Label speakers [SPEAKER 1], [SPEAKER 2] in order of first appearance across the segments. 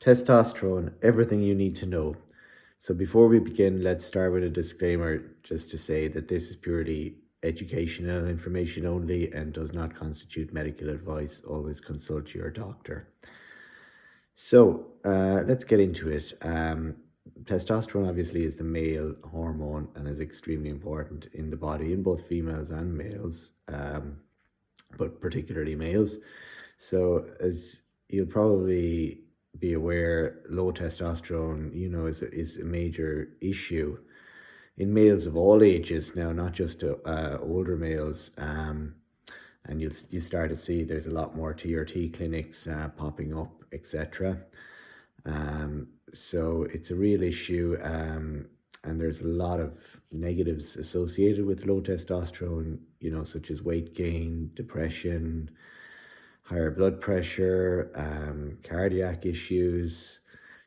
[SPEAKER 1] Testosterone, everything you need to know. So before we begin, let's start with a disclaimer just to say that this is purely educational information only and does not constitute medical advice. Always consult your doctor. So let's get into it. Testosterone obviously is the male hormone and is extremely important in the body in both females and males, but particularly males. So as you'll probably be aware, low testosterone, is a major issue in males of all ages now, not just older males. And you start to see there's a lot more TRT clinics popping up, etc. So it's a real issue, and there's a lot of negatives associated with low testosterone, such as weight gain, depression, higher blood pressure, cardiac issues,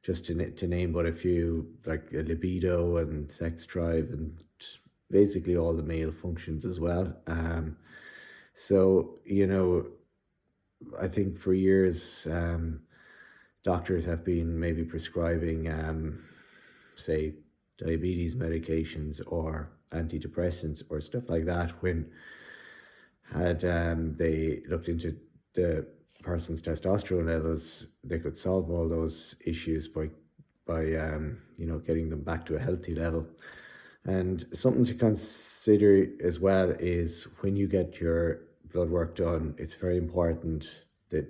[SPEAKER 1] just to name but a few, like libido and sex drive, and basically all the male functions as well. So, I think for years, doctors have been maybe prescribing, say, diabetes medications or antidepressants or stuff like that when had they looked into the person's testosterone levels, they could solve all those issues by getting them back to a healthy level. And something to consider as well is when you get your blood work done, it's very important that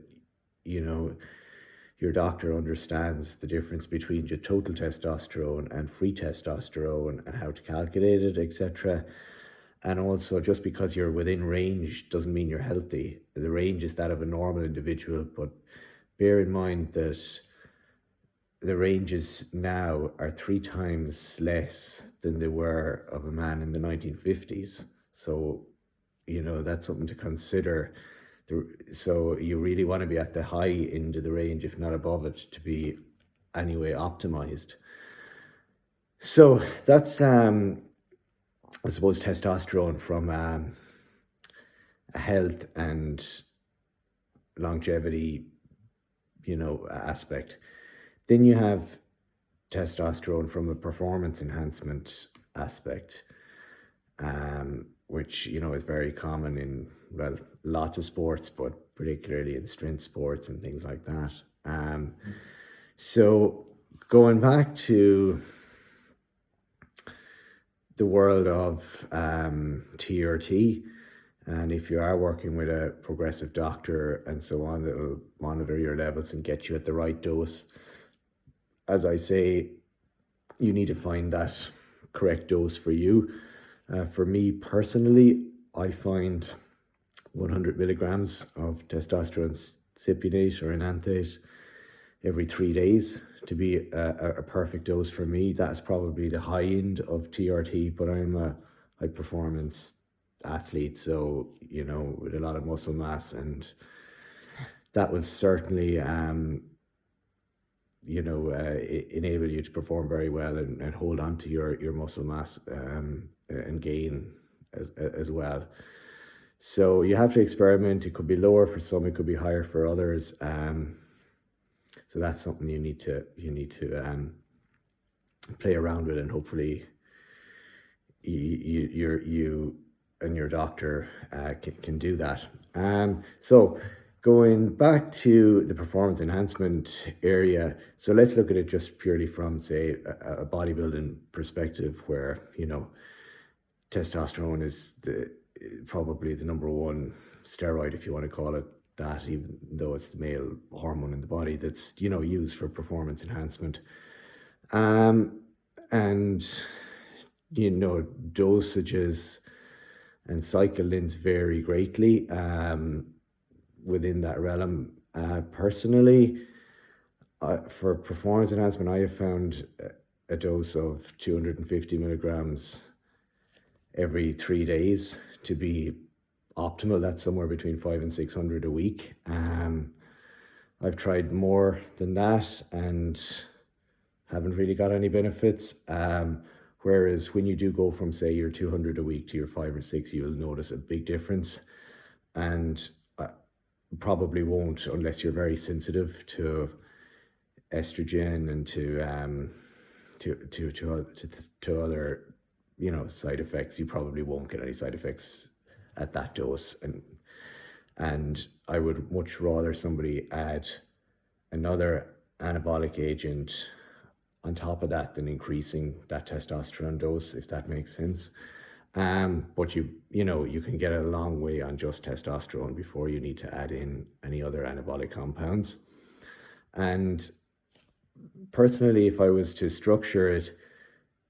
[SPEAKER 1] your doctor understands the difference between your total testosterone and free testosterone and how to calculate it, etc. And also, just because you're within range doesn't mean you're healthy. The range is that of a normal individual, but bear in mind that the ranges now are 3 times less than they were of a man in the 1950s. So, that's something to consider. So you really want to be at the high end of the range, if not above it, to be anyway optimized. So that's I suppose testosterone from a health and longevity, aspect. Then you have testosterone from a performance enhancement aspect, which, is very common in, lots of sports, but particularly in strength sports and things like that. So going back to the world of TRT, and if you are working with a progressive doctor and so on, that'll monitor your levels and get you at the right dose. As I say, you need to find that correct dose for you. For me personally, I find 100 milligrams of testosterone cypionate or enanthate every 3 days to be a perfect dose for me. That's probably the high end of TRT, but I'm a high performance athlete, so with a lot of muscle mass, and that will certainly enable you to perform very well and hold on to your muscle mass and gain as well. So you have to experiment. It could be lower for some, it could be higher for others. So that's something you need to play around with, and hopefully you and your doctor can do that. So going back to the performance enhancement area, so let's look at it just purely from, say, a bodybuilding perspective, where testosterone is probably the number one steroid, if you want to call it that, even though it's the male hormone in the body that's used for performance enhancement. And dosages and cycle lengths vary greatly within that realm. Personally, for performance enhancement, I have found a dose of 250 milligrams every 3 days to be optimal. That's somewhere between 500 and 600 a week. I've tried more than that and haven't really got any benefits. Whereas when you do go from, say, your 200 a week to your 5 or 6, you'll notice a big difference, and probably won't unless you're very sensitive to estrogen and to other, side effects. You probably won't get any side effects at that dose, and I would much rather somebody add another anabolic agent on top of that than increasing that testosterone dose, if that makes sense. But you can get a long way on just testosterone before you need to add in any other anabolic compounds. And personally, if I was to structure it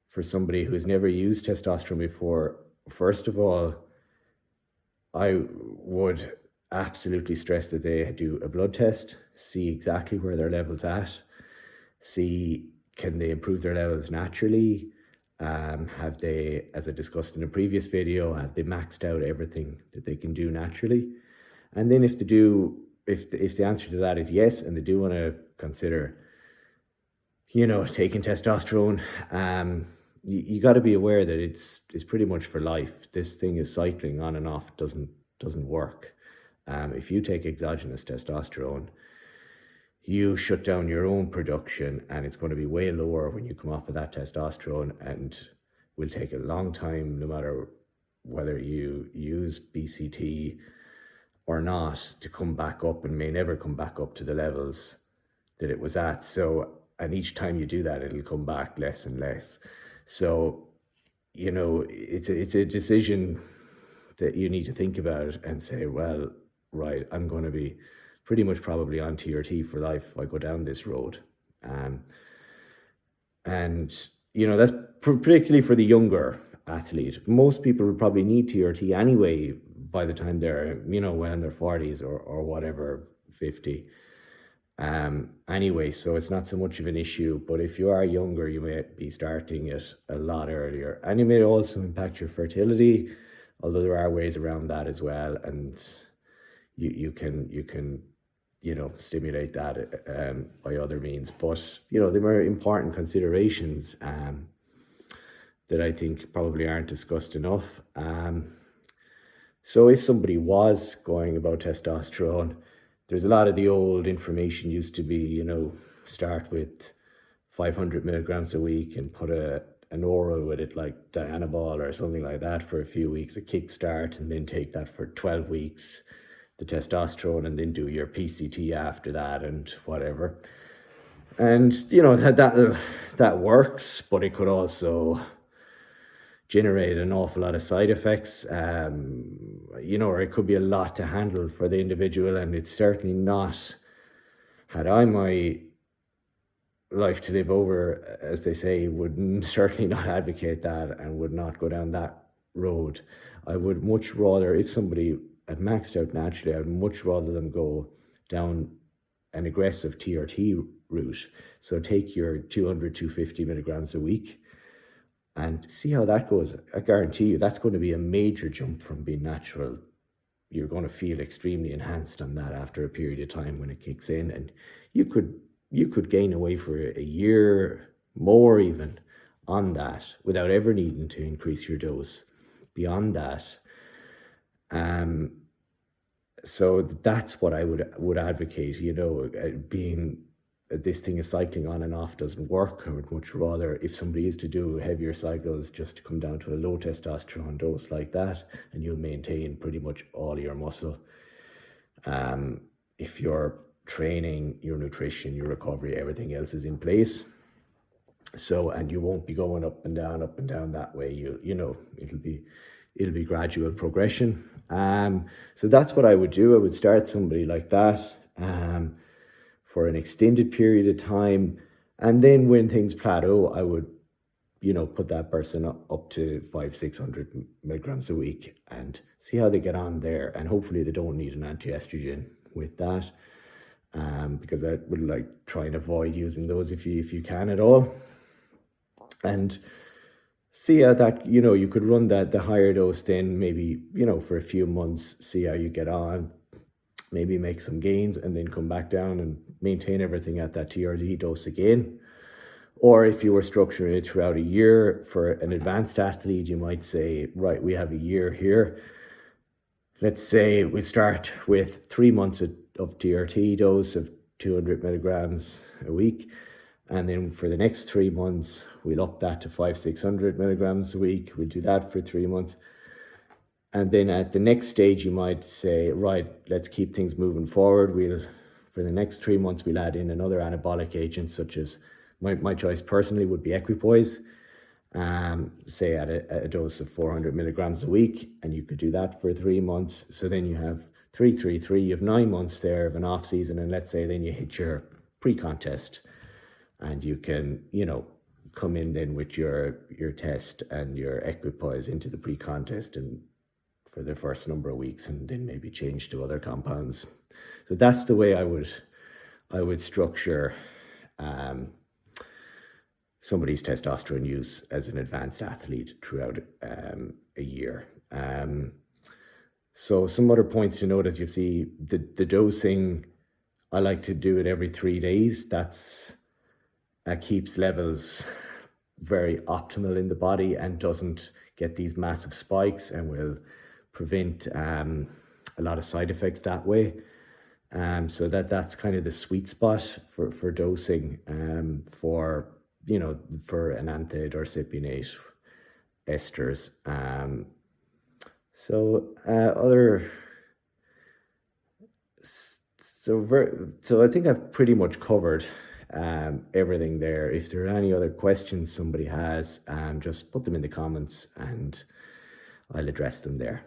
[SPEAKER 1] for somebody who's never used testosterone before, first of all, I would absolutely stress that they do a blood test, see exactly where their level's at, see can they improve their levels naturally, have they, as I discussed in a previous video, have they maxed out everything that they can do naturally? And then if the answer to that is yes, and they do want to consider, taking testosterone, you got to be aware that it's pretty much for life. This thing is cycling on and off, doesn't work. If you take exogenous testosterone, you shut down your own production, and it's going to be way lower when you come off of that testosterone, and will take a long time, no matter whether you use BCT or not, to come back up, and may never come back up to the levels that it was at. So, and each time you do that, it'll come back less and less. So, it's a decision that you need to think about and say, well, right, I'm going to be pretty much probably on TRT for life if I go down this road. And that's particularly for the younger athlete. Most people will probably need TRT anyway by the time they're, well in their 40s or whatever, 50. Anyway, so it's not so much of an issue. But if you are younger, you may be starting it a lot earlier. And it may also impact your fertility, although there are ways around that as well. And you can stimulate that by other means. But, there are important considerations that I think probably aren't discussed enough. So if somebody was going about testosterone, there's a lot of the old information used to be, start with 500 milligrams a week and put an oral with it, like Dianabol or something like that, for a few weeks, a kickstart, and then take that for 12 weeks, the testosterone, and then do your PCT after that and whatever. And, that works, but it could also generate an awful lot of side effects, or it could be a lot to handle for the individual. And it's certainly not, had I my life to live over, as they say, would certainly not advocate that and would not go down that road. I would much rather, if somebody had maxed out naturally, I would much rather them go down an aggressive TRT route. So take your 200, 250 milligrams a week and see how that goes. I guarantee you that's going to be a major jump from being natural. You're going to feel extremely enhanced on that after a period of time when it kicks in. And you could gain away for a year, more even, on that without ever needing to increase your dose beyond that. So that's what I would advocate, being this thing is cycling on and off doesn't work. I would much rather, if somebody is to do heavier cycles, just to come down to a low testosterone dose like that, and you'll maintain pretty much all your muscle. If your training, your nutrition, your recovery, everything else is in place. So, and you won't be going up and down that way. It'll be gradual progression. So that's what I would do. I would start somebody like that for an extended period of time, and then when things plateau, I would put that person up to 500-600 milligrams a week and see how they get on there. And hopefully they don't need an anti-estrogen with that, because I would try and avoid using those if you can at all. And see how that, you could run the higher dose then maybe, for a few months, see how you get on, maybe make some gains, and then come back down and maintain everything at that TRT dose again. Or if you were structuring it throughout a year, for an advanced athlete, you might say, right, we have a year here. Let's say we start with 3 months of TRT dose of 200 milligrams a week. And then for the next 3 months, we'll up that to 600 milligrams a week. We'll do that for 3 months. And then at the next stage, you might say, right, let's keep things moving forward. For the next 3 months, we'll add in another anabolic agent, such as my choice personally would be equipoise, say at a dose of 400 milligrams a week. And you could do that for 3 months. So then you have 3, you have 9 months there of an off season. And let's say then you hit your pre-contest and you can, come in then with your test and your equipoise into the pre-contest and for the first number of weeks, and then maybe change to other compounds. So that's the way I would structure somebody's testosterone use as an advanced athlete throughout a year. So some other points to note, as you see, the dosing, I like to do it every 3 days. That keeps levels very optimal in the body and doesn't get these massive spikes and will prevent a lot of side effects that way. So that's kind of the sweet spot for dosing for enanthate or cypionate esters. So I think I've pretty much covered everything there. If there are any other questions somebody has, just put them in the comments and I'll address them there.